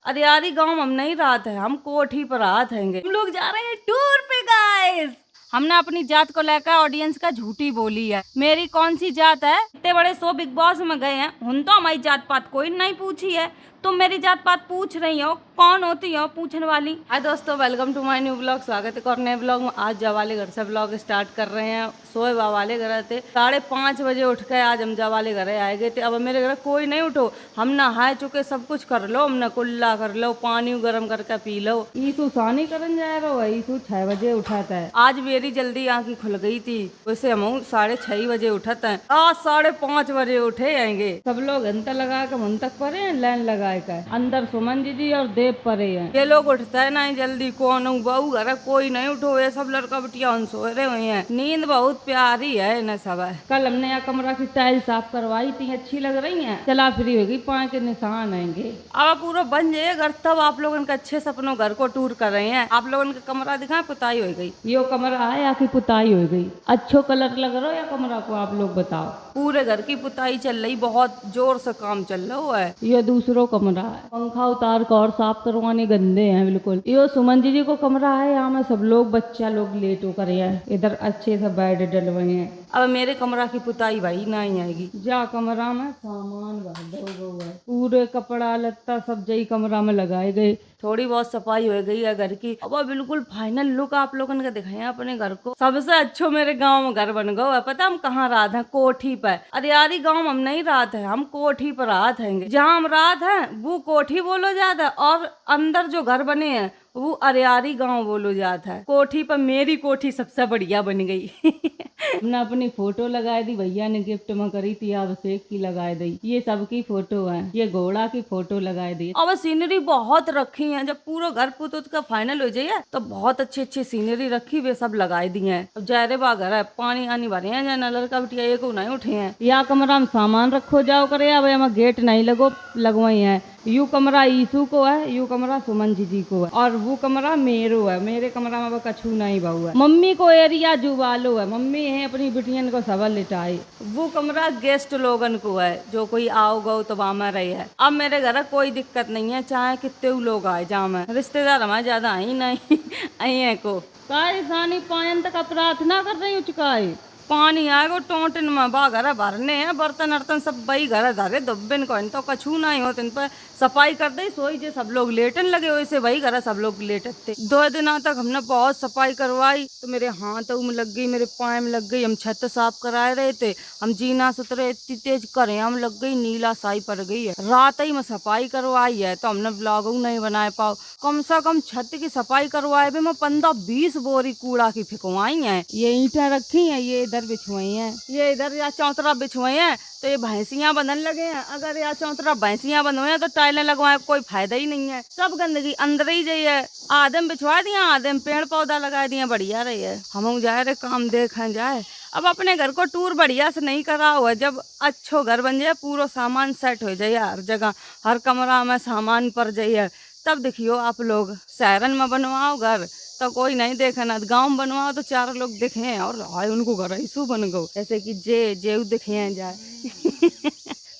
अरियारी गांव हम नहीं रात है, हम कोठी पर रात हैंगे। हम लोग जा रहे हैं टूर पे गाइस। हमने अपनी जात को लेकर ऑडियंस का झूठी बोली है। मेरी कौन सी जात है? इतने बड़े शो बिग बॉस में गए हैं, उन तो हमारी जात पात कोई नहीं पूछी है। तुम मेरी जात पात पूछ रही हो, कौन होती हो पूछने वाली? हाय दोस्तों, welcome to my new blog. स्वागत है और नए ब्लॉग में। आज जवाले घर से ब्लॉग स्टार्ट कर रहे हैं। सोए वाले घर थे, 5:30 बजे उठ के आज हम जवाले घर आए गए थे। अब मेरे घर कोई नहीं उठो, हम नहाए चुके, सब कुछ कर लो, हमने कुल्ला कर लो, पानी गर्म करके पी लो। ईसु सानी करन जा रहा है। ईसु 6 बजे उठाता है। आज मेरी जल्दी आंखें खुल गई थी, वैसे हम 6:30 बजे उठाते हैं। आज 5:30 बजे उठे आएंगे। सब लोग घंटा लगा के मन तक पड़े हैं, लाइन लगा कर। अंदर सुमन जी और देव परे हैं। ये लोग उठता है ना जल्दी, कौन बहू घर कोई नहीं उठो। ये सब लड़का बिटिया सो रहे हुए हैं। नींद बहुत प्यारी है न सब है। कल हमने यहाँ कमरा की टाइल साफ करवाई थी, अच्छी लग रही है। चला फ्री होगी, 5 के निशान आएंगे। अब पूरा बन जाए घर, तब आप लोगों के अच्छे सपनों घर को टूर कर रहे हैं। आप लोगों का कमरा दिखाए, पुताई हो गई। ये कमरा है या कि पुताई हो गई? अच्छो कलर लग रहा हो या कमरा को आप लोग बताओ। पूरे घर की पुताई चल रही, बहुत जोर से काम चल रहा है। ये दूसरों कमरा है, पंखा उतार कर और साफ करवाने गंदे हैं बिल्कुल। ये सुमन जी को कमरा है, यहाँ में सब लोग बच्चा लोग लेट होकर हैं। इधर अच्छे से बेड डलवाए हैं। अब मेरे कमरा की पुताई भाई नहीं आएगी। जा कमरा में सामान भर दो है, पूरे कपड़ा लत्ता सब जई कमरा में लगाए गए। थोड़ी बहुत सफाई हो गई है घर की। अब बिल्कुल फाइनल लुक आप लोगों ने दिखाए अपने घर को। सबसे अच्छो मेरे गांव में घर बन गया है। पता हम कहाँ रात है? कोठी पर। अरियारी गांव हम नहीं रात है, हम कोठी पर रात हैंगे। जहाँ हम रात है वो कोठी बोलो जाता है, और अंदर जो घर बने हैं वो अरियारी गांव बोलो जाता है। कोठी पर मेरी कोठी सबसे बढ़िया बन गई। हमने अपनी फोटो लगा दी, भैया ने गिफ्ट में करी थी, अभिषेक की लगा दी। ये सबकी फोटो है, ये घोड़ा की फोटो लगा दी। अब सीनरी बहुत रखी है। जब पूरा घर पुत का फाइनल हो जाए तो बहुत अच्छी अच्छी सीनरी रखी वे सब लगाई दी है। अब जायरे बा घर है, पानी आनी भरे हैं, या लड़का बिटिया एक नहीं उठे हैं। या कमरा में सामान रखो जाओ करे। अब यहाँ गेट नहीं लगवाई है। यू कमरा ईसू को है, यू कमरा सुमन जी को है, और वो कमरा मेरो है। मेरे कमरा में कछू नहीं बहु है। मम्मी को एरिया जुवालो है, मम्मी है अपनी बिटियन को सबल लिटाई। वो कमरा गेस्ट लोगन को है, जो कोई आओ गो तो वहाँ रही है। अब मेरे घर कोई दिक्कत नहीं है, चाहे कितने लोग आए। जहाँ में रिश्तेदार हमारे ज्यादा आई नहीं आई को सानी पायन तक प्रार्थना कर रही हूँ। चुकाई पानी आएगा टोटन में बा घर भरने हैं। बर्तन अर्तन सब बई घर धरे दुब्बिन को तो कछू नहीं होते। इन पर सफाई कर दे सोई जे सब लोग लेटन लगे, वैसे वही घर सब लोग लेटते। 2 दिनों तक हमने बहुत सफाई करवाई, तो मेरे हाथों में लग गई, मेरे पाँव में लग गई। हम छत साफ कराए रहे थे, हम जीना सुतरे इतनी तेज करे हम लग गई, नीला साई पड़ गई है। रात ही में सफाई करवाई है, तो हमने ब्लॉग नहीं बनाए पाओ। कम से कम छत की सफाई करवाए भी मैं 15-20 बोरी कूड़ा की फेंकवाई है। ये ईंटें रखी है, ये इधर बिछवाई है, ये इधर या चौतरा बिछवाई है। तो ये भैंसियां बंधन लगे हैं। अगर या चौतरा भैंसियां बंध हुए तो टाइलें लगवाए कोई फायदा ही नहीं है। सब गंदगी अंदर ही जाइए। आदम बिछवा दिया, आदम पेड़ पौधा लगा दिया, बढ़िया रही है। हम जाए रहे काम देखें जाए। अब अपने घर को टूर बढ़िया से नहीं करा हुआ। जब अच्छो घर बन जाए, पूरा सामान सेट हो जाए, हर जगह हर कमरा में सामान पर जाइए, तब देखियो आप लोग। शहरन में बनवाओ घर तो कोई नहीं देखे ना, गाँव में बनवाओ तो 4 लोग देखे हैं और हाय उनको घर ऐसू बन गो, जैसे कि जे दिखे हैं जाए।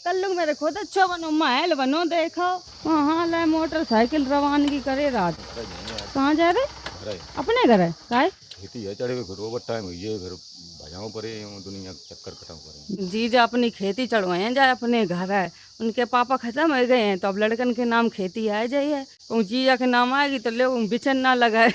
कल लोग मेरे खुद अच्छा बनो, महल बनो, देखो हाँ लाए मोटरसाइकिल रवानगी करे। रात कहाँ जा रहे? अपने घर है काय खेती है, चढ़े फिर ओवर टाइम हुई है, फिर भजाओ परे दुनिया चक्कर कटाओ परे। जी जा अपनी खेती चढ़वाए हैं, जाए अपने घर है। उनके पापा खत्म हो गए हैं, तो अब लड़कन के नाम खेती आ जाइए। जीजा के नाम आएगी तो लोग बिचन ना लगाए।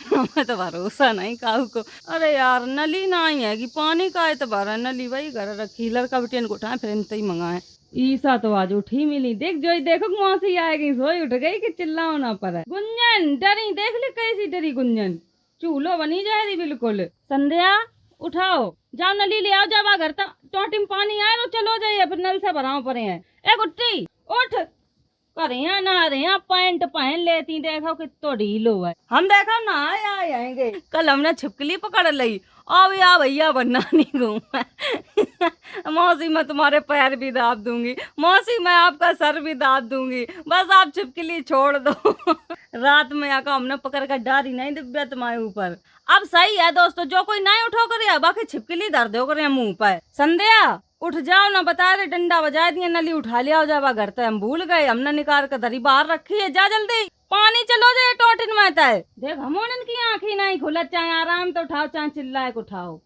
हमें तो भरोसा नहीं काहू को। अरे यार नली नहीं है कि पानी का एतबार है। नली वही घर रखी, लड़का बिटियन को उठाए फिर इनते ही मंगाए। ईसा तो आज उठी मिली, देख जो देखो मौसी आएगी, सोई उठ गई कि चिल्लाओ ना पर। गुंजन डरी, देख ले कैसी डरी गुंजन, चूल्हो बनी जाएगी बिल्कुल। संध्या उठाओ, जाओ नली ले आओ, जब घर तक टोटी में पानी आए तो चलो जाइए, फिर नल से भराओ पड़े हैं। ए गुट्टी उठ करे हैं, नहा रहे हैं, पैंट पहन लेती, देखो कितो ढीलो है। हम देखो नहाए आएंगे। कल हमने छिपकली पकड़ ली, अब या भैया बनना नहीं घूमा। मौसी मैं तुम्हारे पैर भी दाब दूंगी, मौसी मैं आपका सर भी दाब दूंगी, बस आप छिपकली छोड़ दो। रात में आकर हमने पकड़ कर डारी नहीं दिव्या तुम्हारे ऊपर। अब सही है दोस्तों, जो कोई नहीं उठो करे बाकी छिपकली धर दो करे मुंह पर। संध्या उठ जाओ ना, बता दे डंडा बजा दिया, नली उठा लिया हो जावा घर तक, हम भूल गए, हमने निकाल कर धरी बाहर रखी है, जा जल्दी पानी चलो जे टोटिन में तय देख हमोनन की आंखी नहीं खुलत, चाहे आराम तो उठाओ चाहे चिल्लाए को उठाओ,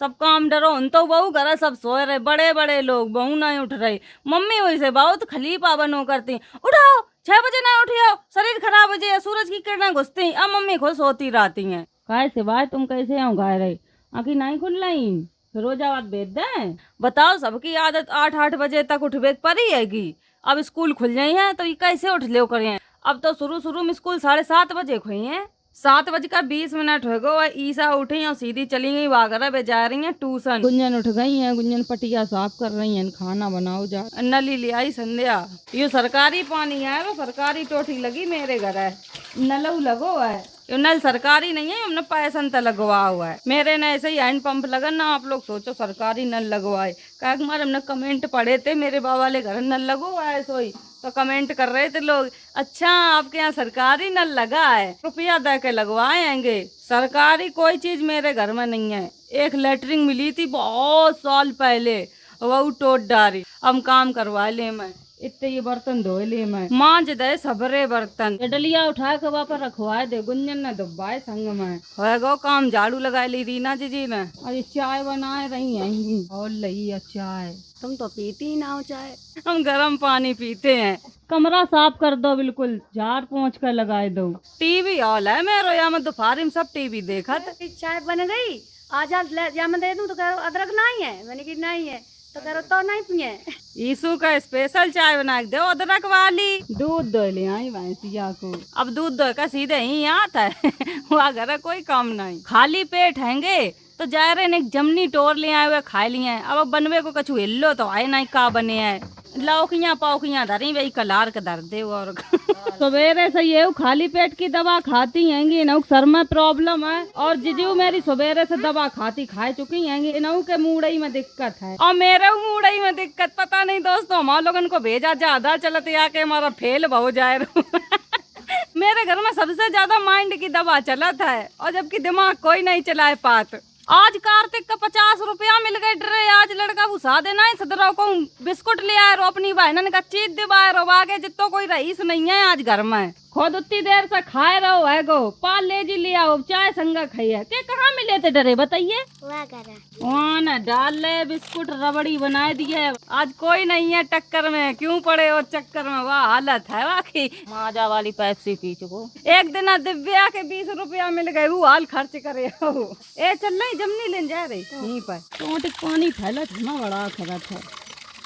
सब काम डरो उन तो बहू घर सब सोए रहे, बड़े बड़े लोग, बहू नहीं उठ रही, मम्मी वही से बहुत खलीफा बनो करती, उठाओ 6 बजे ना उठियो, शरीर खराब हो जाए, सूरज की किरणें घुसती, अब मम्मी खुश होती रहती हैं। कैसे भाई तुम कैसे हो गाय रही, आंखी नहीं खुल रही, रोजावाद भेज दें, बताओ सबकी आदत 8-8 बजे तक उठबे पड़ी हैगी, अब स्कूल खुल जाई है तो ये कैसे उठ ले करें, अब तो शुरू में स्कूल 7:30 बजे खुई है, 7:20 हो गए, ईसा उठी और सीधी चली गई वागरा बे जा रही है ट्यूशन, गुंजन उठ गई है, गुंजन पटिया साफ कर रही है, खाना बनाओ जा, नली ले आई संध्या, ये सरकारी पानी है, वो सरकारी टोटी लगी मेरे घर है, नलऊ लगो है, ये नल सरकारी नहीं है, हमने पैसन तो लगवा हुआ है, मेरे ने ऐसे ही हैंड पंप लगन ना, आप लोग सोचो सरकारी नल लगवाए, क्या हमारे हमने कमेंट पढ़े थे, मेरे बाबा वाले घर नल लगो हुआ है सोई, तो कमेंट कर रहे थे लोग, अच्छा आपके यहाँ सरकारी नल लगा है, रुपया दे के लगवाएंगे, सरकारी कोई चीज मेरे घर में नहीं है, एक लेटरिंग मिली थी बहुत साल पहले, वो टोट डारी, हम काम करवा ले मैं, इतने ये बर्तन धो ले मैं, मांझ दे सबरे बर्तन, डलिया उठा के वहाँ पर रखवाए दे, गुंजन ने दुब्बाए संग में, होएगो काम, झाड़ू लगा ली रीना जी ने, और ये चाय बनाए रही हैं और लई है चाय, तुम तो पीती ही ना हो चाय, हम गर्म पानी पीते हैं, कमरा साफ कर दो बिल्कुल, झाड़ पोंछ कर लगाए दो, टीवी हॉल है मेरे यहाँ में, दोपहर में सब टीवी देखा, चाय बन गई, आजा या मैं दे दूं, तो कह रहा अदरक नहीं है, मैंने कहा नहीं है, तो कह रहा तो नहीं पिए, यीशु का स्पेशल चाय बना के दो अदरक वाली, दूध दो ले आई भैंसिया को, अब दूध दो का सीधे ही आता है वहाँ घर कोई काम नहीं, खाली पेट हैंगे तो जा रहे ने जमनी टोर ले आए हुए खा लिए, अब बनवे को कछु हिल्लो तो आए नहीं का बने है, लौकियाँ पौकियाँ धरी वही कलार के धर दे, और सवेरे से ये खाली पेट की दवा खाती हैंगी, इनहु सर में प्रॉब्लम है, और जीजू मेरी सवेरे से दवा खाई चुकी हैंगी, इनहु के मूड़ई में दिक्कत है, और मेरे मूड़ई में दिक्कत पता नहीं दोस्तों, हम लोगन को भेजा ज्यादा चलते आके हमारा फेल हो जाए मेरे घर में सबसे ज्यादा माइंड की दवा चलत है, और जबकि दिमाग कोई नहीं चलाए पात, आज कार्तिक का 50 रुपया मिल गए ड्रे, आज लड़का घुसा देना है सदरों को, बिस्कुट ले आए रो अपनी बहनन का चीज दिवाए रो, आगे जितो कोई रईस नहीं है आज घर में, खुद उतनी देर से खाए रहो है गो, पाल ले जी ले आओ, चाय संगा खाइए, के कहाँ मिले थे डरे बताइए, वहाँ न डाल ले बिस्कुट रबड़ी बनाए दिए, आज कोई नहीं है टक्कर में, क्यों पड़े और चक्कर में, वाह हालत है वाकई, माजा वाली पेप्सी पी चुको, एक दिन दिव्या के 20 रुपया मिल गए, वो हाल खर्च करे ए चल रही जमनी ले जा रही यहीं पर, तो पानी फैला था बड़ा खराब है,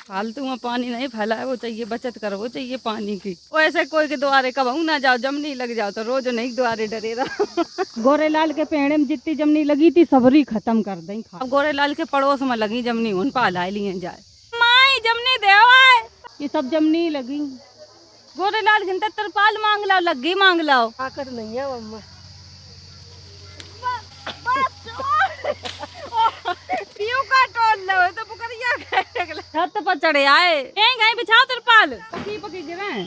फालतू में पानी नहीं फैलाए, वो चाहिए बचत करो, वो चाहिए पानी की, वैसे कोई के द्वारे कब ना जाओ, जमनी लग जाओ तो रोज नहीं द्वारे डरे रहा गोरेलाल के पेड़े में जितनी जमनी लगी थी सबरी खत्म कर दी, अब गोरेलाल के पड़ोस में लगी जमनी, उन पाला लिए जाए, माई जमनी देवा ये सब जमनी लगी, गोरेलाल घंटा तरपाल मांग लाओ, लग्गी मांग लाओ, आकर नहीं है मम्मा, का टोल लो तो पुकरिया छत पर चढ़े आए, कहीं बिछाओ तरपाल, पकी गिरे,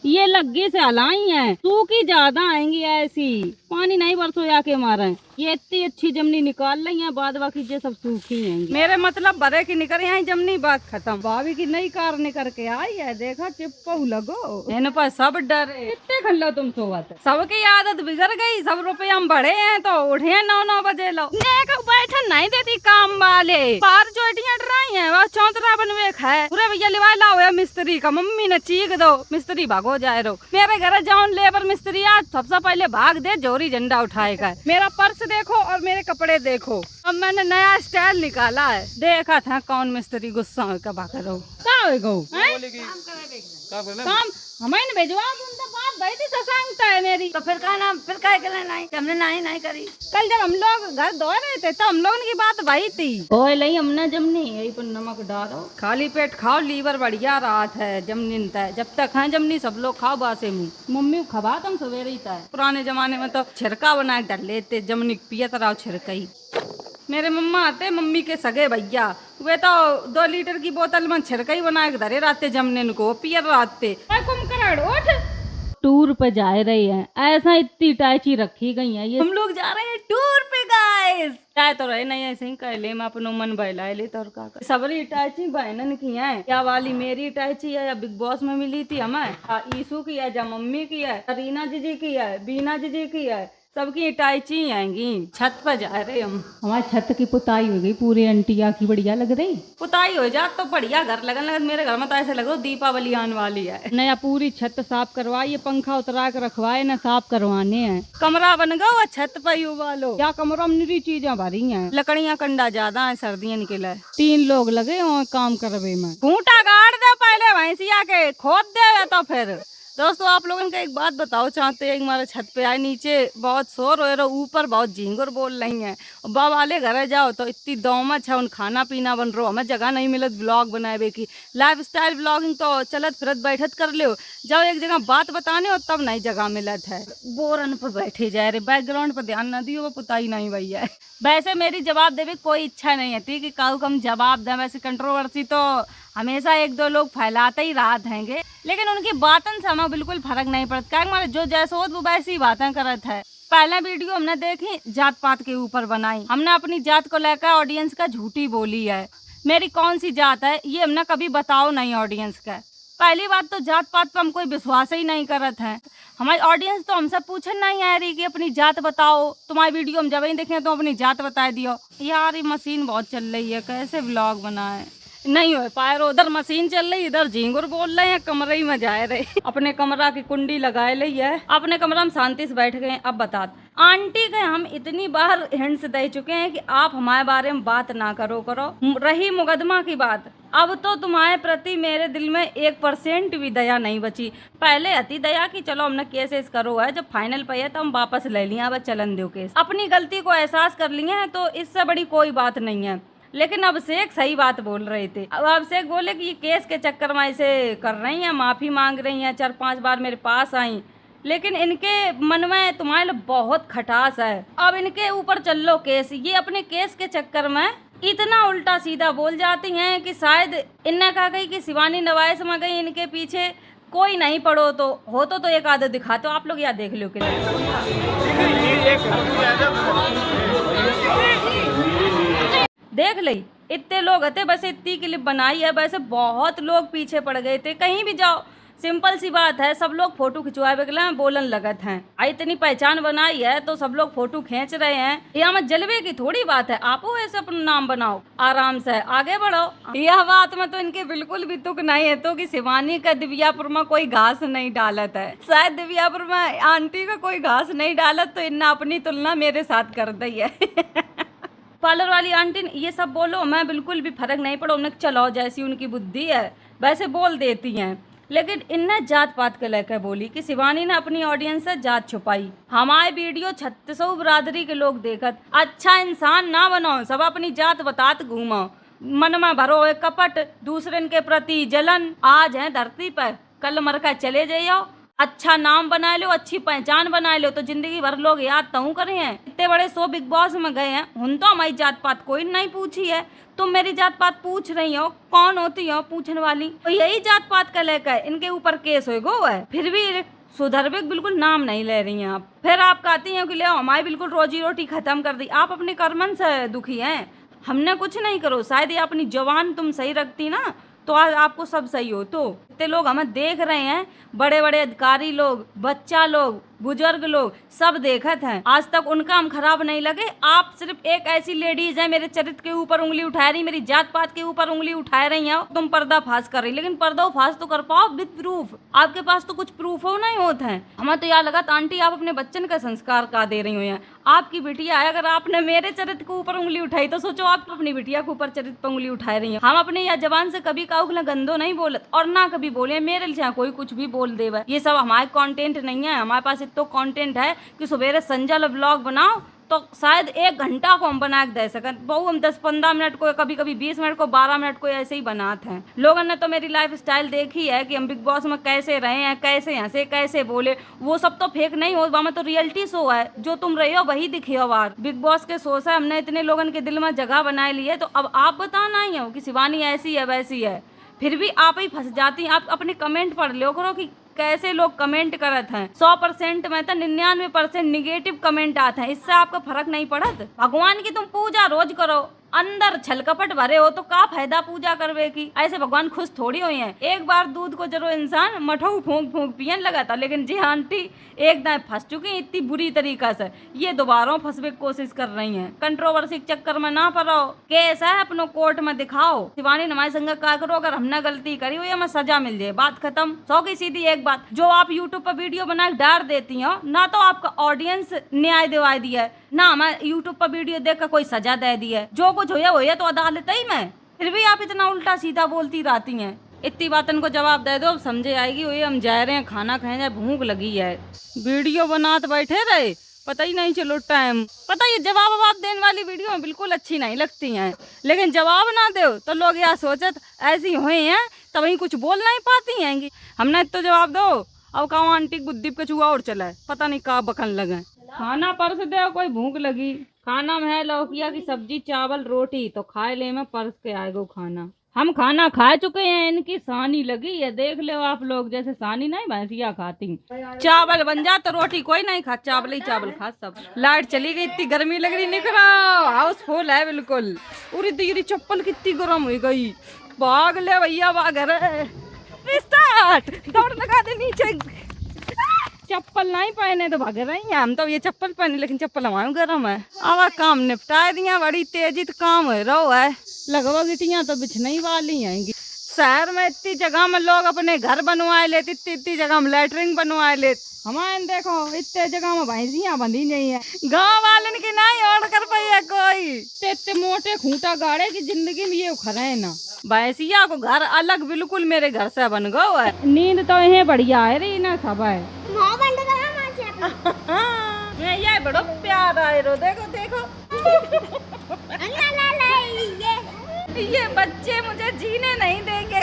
ये लग्गी से हलाई है, सूखी ज्यादा आएंगी ऐसी, पानी नहीं बरसो जाके मारे, ये इतनी अच्छी जमनी निकाल रही है, बाद बाकी ये सब सूखी हैं, मेरे मतलब बड़े की निकल यहाँ जमनी बात खत्म, भाभी की नई कार निकल के आई है, देखा चिपकू लगो, इन पर सब डरे, कितने खन लो तुम सोवत, सबकी आदत बिगड़ गई, सब रुपया हम बढ़े हैं तो उठे 9-9 बजे लो, बैठन नहीं देती काम वाले, बाहर चोटियां डराई है, वह चौतरा बनवे खाए, पूरे भैया लिवा लाओ है मिस्त्री का, मम्मी ने चीख दो, मिस्त्री भागो जाए रो, मेरे घर जाओ लेबर मिस्त्री आज सबसे पहले भाग दे, जोरी झंडा उठाएगा, मेरा पर्स देखो और मेरे कपड़े देखो, अब मैंने नया स्टाइल निकाला है, देखा था कौन मिस्त्री गुस्सा होकर भाग रहो, काम हमें भेजवा, बात भाई थी ससांगता है मेरी, तो फिर कहना फिर कहे के नहीं, हमने नहीं करी, कल जब हम लोग घर धो रहे थे तो हम लोगों की बात भाई थी, ओए लई हमने जमनी यही पर नमक डालो, खाली पेट खाओ, लीवर बढ़िया रात है जमनी तय, जब तक है जमनी सब लोग खाओ बासे मुँह, मम्मी खबा तुम सवेरे ही था, पुराने जमाने में तो छिड़का बना के डर लेते, जमनी पियत रहो छिड़कई, मेरे मम्मा आते मम्मी के सगे भैया, वे तो 2 लीटर की बोतल में छिड़कई बना के धरे रहते जमने को, पियर रहते, टूर पे जा रहे हैं, ऐसा इतनी टाइची रखी गई है, ये हम लोग जा रहे हैं टूर पे गाइस, गाइस चाहे तो रहे नहीं ऐसे ही कह ले मैं अपनो मन बहलाए ले तो और का सबरी अटैची बहनन की है क्या वाली मेरी अटैची है या बिग बॉस में मिली थी हमें ईशू की है या मम्मी की है रीना जीजी की है बीना जीजी की है सबकी अटैची आएंगी। छत पर जा रहे हम हमारी छत की पुताई हो गई पूरे अंटिया की बढ़िया लग रही पुताई हो जा तो बढ़िया घर लगन लगे मेरे घर में तो ऐसे लग रहा दीपावली आने वाली है। नया पूरी छत साफ करवाइए पंखा उतरा कर रखवाए ना साफ करवाने हैं कमरा बन गया छत पर ही उबालो क्या कमरों में निरी चीजें भरी हैं लकड़ियां कंडा ज्यादा है सर्दियां निकले 3 लोग लगे और काम करवे में खूंटा गाड़ दे पहले भैंसिया के खोद दे तो फिर दोस्तों आप लोगों को एक बात बताओ चाहते हैं हमारे छत पे आए नीचे बहुत शोर हो रहा ऊपर बहुत झींगुर बोल रही हैं बाबा वाले घर जाओ तो इतनी दौमच है उन खाना पीना बन रहा हमें जगह नहीं मिलत ब्लॉग बनाए की लाइफ स्टाइल ब्लॉगिंग तो चलत फिरत बैठत कर लो जब एक जगह बात बताने हो तब नहीं जगह मिलत है बोरन पर बैठे जा रहे बैकग्राउंड पर ध्यान न दियो वो पुताई नहीं भैया वैसे मेरी जवाब देवे कोई इच्छा नहीं है कि काऊ कम जवाब दें वैसे कंट्रोवर्सी तो हमेशा 1-2 लोग फैलाते ही रात हैंगे लेकिन उनकी बातन से हमें बिल्कुल फर्क नहीं पड़ता क्या हमारे जो जैसे हो वो वैसी बातें करत है। पहले वीडियो हमने देखी जात पात के ऊपर बनाई हमने अपनी जात को लेकर ऑडियंस का झूठी बोली है मेरी कौन सी जात है ये हमने कभी बताओ नहीं ऑडियंस का। पहली बात तो जात पात पर हम कोई विश्वास ही नहीं करत है हमारी ऑडियंस तो हमसे पूछन नहीं आ रही कि अपनी जात बताओ तुम्हारी वीडियो हम जब ही देखें तो अपनी जात बता दियो यार ये मशीन बहुत चल रही है कैसे व्लॉग बनाए नहीं हो पाए उधर मशीन चल रही इधर झींगुर बोल रहे हैं कमरे ही में जा रहे अपने कमरा की कुंडी लगाए ली है अपने कमरा में शांति से बैठ गए। अब बता आंटी के हम इतनी बार हिंट्स दे चुके हैं कि आप हमारे बारे में बात ना करो रही मुकदमा की बात अब तो तुम्हारे प्रति मेरे दिल में 1% भी दया नहीं बची। पहले अति दया की चलो हमने केसेस करो है जब फाइनल पे है तो हम वापस ले लिया अब चलन दो केस अपनी गलती को एहसास कर लिए हैं तो इससे बड़ी कोई बात नहीं है। लेकिन अभिषेक सही बात बोल रहे थे अब अभिषेक बोले कि ये केस के चक्कर में ऐसे कर रही हैं माफ़ी मांग रही हैं 4-5 बार मेरे पास आई लेकिन इनके मन में तुम्हारे लिए बहुत खटास है अब इनके ऊपर चल लो केस ये अपने केस के चक्कर में इतना उल्टा सीधा बोल जाती हैं कि शायद इनने कहा गई कि शिवानी नवाइस में गई इनके पीछे कोई नहीं पड़ो तो हो तो एक आदत दिखा तो आप लोग याद देख लो कि देख ली इतने लोग थे वैसे इतनी क्लिप बनाई है वैसे बहुत लोग पीछे पड़ गए थे कहीं भी जाओ सिंपल सी बात है सब लोग फोटो खिंचवाए बगले बोलन लगत हैं इतनी पहचान बनाई है तो सब लोग फोटो खींच रहे हैं यहाँ में जलवे की थोड़ी बात है आप ऐसे अपना नाम बनाओ आराम से आगे बढ़ो। यह बात में तो इनके बिल्कुल भी तुक नहीं है तो कि शिवानी का दिव्यापुर में कोई घास नहीं डालत है शायद दिव्यापुर में आंटी का कोई घास नहीं डालत तो इन्हें अपनी तुलना मेरे साथ कर दी है पार्लर वाली आंटी ये सब बोलो मैं बिल्कुल भी फर्क नहीं पड़ा उन्हें चलो जैसी उनकी बुद्धि है वैसे बोल देती हैं लेकिन इनने जात पात के लेकर बोली कि शिवानी ने अपनी ऑडियंस से जात छुपाई हमारे वीडियो 3600 बिरादरी के लोग देखत अच्छा इंसान ना बनो सब अपनी जात बतात घूमो मन में भरो एक कपट दूसरे के प्रति जलन आज है धरती पर कल मर कर चले जाइयो अच्छा नाम बना लो अच्छी पहचान बना लो तो जिंदगी भर लोग याद तू करे हैं इतने बड़े 100 बिग बॉस में गए हैं उन तो हमारी जात पात कोई नहीं पूछी है तुम मेरी जात पात पूछ रही हो कौन होती हो पूछने वाली तो यही जात पात का लेकर इनके ऊपर केस हो गो है फिर भी सुधरवे बिल्कुल नाम नहीं ले रही हैं आप फिर आप कहती हैं कि ले हमारी बिल्कुल रोजी रोटी खत्म कर दी आप अपने कर्मन से दुखी हैं हमने कुछ नहीं करो शायद ये अपनी जवान तुम सही रखती ना तो आज आपको सब सही हो तो इतने लोग हमें देख रहे हैं बड़े बड़े अधिकारी लोग बच्चा लोग बुजुर्ग लोग सब देखत हैं आज तक उनका हम खराब नहीं लगे आप सिर्फ एक ऐसी लेडीज है मेरे चरित्र के ऊपर उंगली उठा रही मेरी जात पात के ऊपर उंगली उठा रही हैं तुम पर्दा फाश कर रही लेकिन पर्दा फाश तो कर पाओ विद प्रूफ आपके पास तो कुछ प्रूफ हो नहीं होता है हमें तो याद लगा आंटी आप अपने बच्चन का संस्कार का दे रही हो आपकी बिटिया है अगर आपने मेरे चरित्र के ऊपर उंगली उठाई तो सोचो आप अपनी बिटिया के ऊपर चरित्र पर उंगली उठा रही हैं हम अपने या जवान से कभी काउगला गंदो नहीं बोलत और ना कभी बोले मेरे लिए कोई कुछ भी बोल देवे ये सब हमारे कंटेंट नहीं है हमारे पास इतना कंटेंट है कि सुबह संजय व्लॉग बनाओ तो शायद 1 घंटा को हम बना के दे सकते बहु हम 10-15 मिनट को कभी कभी 20 मिनट को 12 मिनट को ऐसे ही बनाते हैं लोगों ने तो मेरी लाइफ स्टाइल देखी है कि हम बिग बॉस में कैसे रहे हैं कैसे हंसे कैसे बोले वो सब तो फेक नहीं हो वहाँ तो रियलिटी शो है जो तुम रहे हो वही दिखे हो बार बिग बॉस के शो से हमने इतने लोगों के दिल में जगह बनाए ली है तो अब आप बताना ही हो कि शिवानी ऐसी है वैसी है फिर भी आप ही फंस जाती हैं। आप अपने कमेंट पढ़ लो करो कि कैसे लोग कमेंट करत हैं। 100% में तो 99% निगेटिव कमेंट आते हैं। इससे आपको फर्क नहीं पड़त। भगवान की तुम पूजा रोज करो, अंदर छलकपट भरे हो तो का फायदा पूजा करवे की। ऐसे भगवान खुश थोड़ी हुई हैं। एक बार दूध को जरो इंसान मठऊ फूंक फूंक पियन लगा था, लेकिन जी आंटी एक दाएं फंस चुकी इतनी बुरी तरीका से, ये दोबारा फंसवे की कोशिश कर रही हैं। कंट्रोवर्सी के चक्कर में ना पड़ो, केस है अपनो कोर्ट में दिखाओ। शिवानी नमाज संग का करो, अगर हमने गलती करी हुई हमें सजा मिल जाए, बात खत्म। सौ की सीधी एक बात, जो आप यूट्यूब पर वीडियो बना के डाल देती हो ना, तो आपका ऑडियंस न्याय दिवा दिया है ना, हमें यूट्यूब पर वीडियो देख कर कोई सजा दे दी है। जो कुछ होया तो अदालत ही में, फिर भी आप इतना उल्टा सीधा बोलती रहती हैं। इतनी बातन को जवाब दे दो, अब समझे आएगी। वही हम जा रहे हैं खाना खाए जाए, भूख लगी है। वीडियो बनाते बैठे रहे, पता ही नहीं चलो टाइम। पता ये जवाब देने वाली वीडियो में बिल्कुल अच्छी नहीं लगती हैं, लेकिन जवाब ना दो तो लोग यह सोचत ऐसी हुई हैं तो वहीं कुछ बोल नहीं पाती हैं। हमने तो जवाब दो, अब कहो आंटी गुद्दीप का चूहा और चला है, पता नहीं कहाँ बकन लगे। खाना परस दे, कोई भूख लगी। खाना में है लौकिया की सब्जी, चावल, रोटी, तो खाए ले में परस के आएगा खाना। हम खाना खा चुके हैं, इनकी सानी लगी है, देख लो आप लोग। जैसे सानी नहीं भैंसिया खाती। चावल बन जा तो रोटी कोई नहीं खा, चावल ही चावल खा सब। लाइट चली गई, इतनी गर्मी लग रही, निकला हाउसफुल है बिल्कुल। उरी तेरी चप्पल कितनी गर्म हो गई, भाग ले भैया भाग रे। स्टार्ट, दौड़ लगा दे नीचे। चप्पल नहीं पहने तो भाग रही हैं हम, तो ये चप्पल पहने, लेकिन चप्पल हमारे गर्म है। अब काम निपटा दिया, बड़ी तेजी काम हो रहा है। लगवा गिटियां तो बिछने वाली हैं। शहर में इतनी जगह में लोग अपने घर बनवाए लेते, इतनी जगह में लैटरिन बनवाए लेते। हमारे देखो इतने जगह में भैंसियां बंधी नहीं है, गाँव वाले की नहीं ओढ़ कर पाई है कोई। इतने मोटे खूंटा गाड़े की जिंदगी में ये उखड़े ना। भैंसिया को घर अलग बिल्कुल मेरे घर से बन गो है। नींद तो यही बढ़िया है री ना सब है। ये बड़ो प्यार आए रो, देखो देखो। ये बच्चे मुझे जीने नहीं देंगे।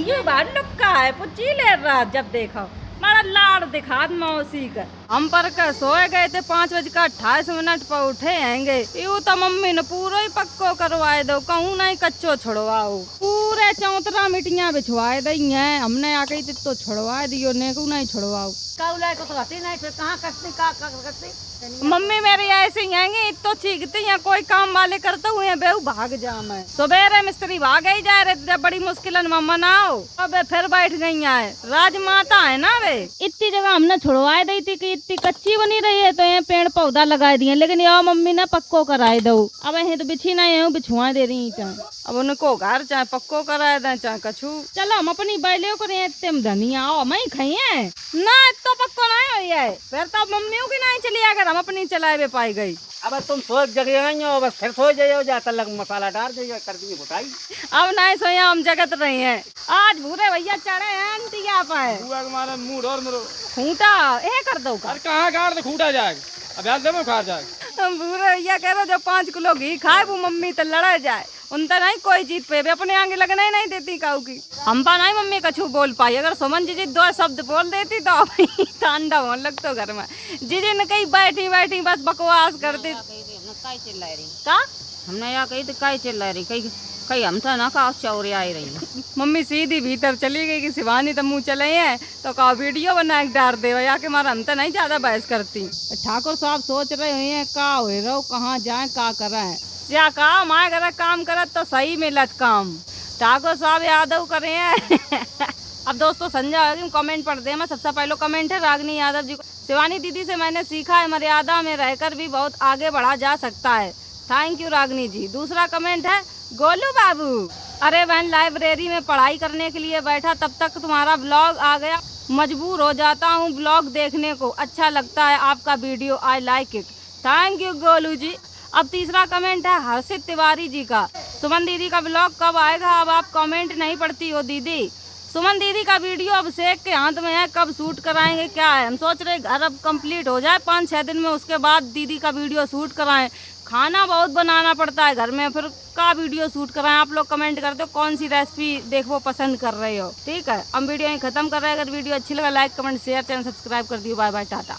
ये बात लुक्का है, पुच्ची ले रहा जब देखो। हमारा लाड़ दिखा मौसी का। हम पर का सोए गए थे 5:28 पर उठे हैंगे। यू तो मम्मी ने पूरा ही पक्को करवाए दो, कहूँ नहीं कच्चो छोड़वाओ। पूरे चौतरा मिटियाँ बिछवाए दी हैं, हमने आके तो छोड़वा दियो, नेकू नहीं छोड़वाओ। को तो आती नहीं, फिर कहाँ करती करती। मम्मी मेरी ऐसे ही आएंगी, तो चीखती हैं कोई काम वाले करते हुए बेहू भाग जा। मैं सुबेरे मिस्त्री भाग ही जा रहे थे, बड़ी मुश्किल मनाओ। अब फिर बैठ गई है, राजमाता है ना वे। इतनी जगह हमने छुड़वाए दी थी कि इतनी कच्ची बनी रही है, तो ये पेड़ पौधा लगा दिए, लेकिन ये मम्मी ने पक्को कराए दो। अब यही तो बिछी नहीं है, बिछुआ दे रही चाहे। अब उनको घर चाहे पक्को कराए दें चाहे कछू। चलो हम अपनी बैलियों को धनिया आओ मैं खाइए ना, तो पक्को नहीं हुई है। फिर तो मम्मियों की नहीं चली, अगर हम अपनी चलाए भी पाई गई। अब तुम सो जगह गई हो, बस फिर सो जाओ, जाता लग मसाला डाल दे कर दी घुटाई। अब नहीं सोया, हम जगत रही हैं। आज भूरे भैया चढ़े हैं आंटी आप है हमारा मूड और मेरो खूंटा ये कर दो का। कहाँ गाड़ खूंटा जाए, अब याद दे खा जाए। हम भूरे भैया कह रहे जो 5 किलो घी खाए वो मम्मी तो लड़ा जाए, उनता नहीं कोई जीत पे, अपने आगे लगना ही नहीं देती काऊ की। हम पा नहीं मम्मी कछू बोल पाई, अगर सुमन जी 2 शब्द बोल देती तो ठंडा होने लगता घर में। जीजी ने कहीं बैठी बैठी बस बकवास करती। का हमने यहाँ कही तो काई चिल्ला रही, कहीं हम था ना का चौरे आई रही। मम्मी सीधी भीतर चली गई कि शिवानी तो मुँह चले हैं तो का वीडियो बना के डाल दे, या के मारा हम तो नहीं ज्यादा बहस करती। ठाकुर साहब सोच रहे हुए हैं का हो रहा, कहाँ जाए का करा है। क्या काम आए घर काम करत तो सही मिलत काम। ठाकुर साहब यादव करे हैं। अब दोस्तों संजय होगी कमेंट पढ़ दे। मैं सबसे पहले कमेंट है रागनी यादव जी को। शिवानी दीदी से मैंने सीखा है मर्यादा में रहकर भी बहुत आगे बढ़ा जा सकता है, थैंक यू रागनी जी। दूसरा कमेंट है गोलू बाबू, अरे बहन लाइब्रेरी में पढ़ाई करने के लिए बैठा तब तक तुम्हारा ब्लॉग आ गया, मजबूर हो जाता हूँ ब्लॉग देखने को, अच्छा लगता है आपका video, I like it, thank you Golu ji. अब तीसरा कमेंट है हर्षित तिवारी जी का, सुमन दीदी का ब्लॉग कब आएगा, अब आप कमेंट नहीं पढ़ती हो दीदी। सुमन दीदी का वीडियो अभिषेक के हाथ में है, कब शूट कराएंगे क्या है। हम सोच रहे घर अब कंप्लीट हो जाए 5-6 दिन में, उसके बाद दीदी का वीडियो शूट कराएं। खाना बहुत बनाना पड़ता है घर में, फिर का वीडियो शूट कराएं। आप लोग कमेंट करते हो कौन सी रेसिपी देखो पसंद कर रहे हो। ठीक है, हम वीडियो यहीं खत्म कर रहे हैं। अगर वीडियो अच्छी लगा like comment share channel subscribe कर दियो। Bye bye Tata.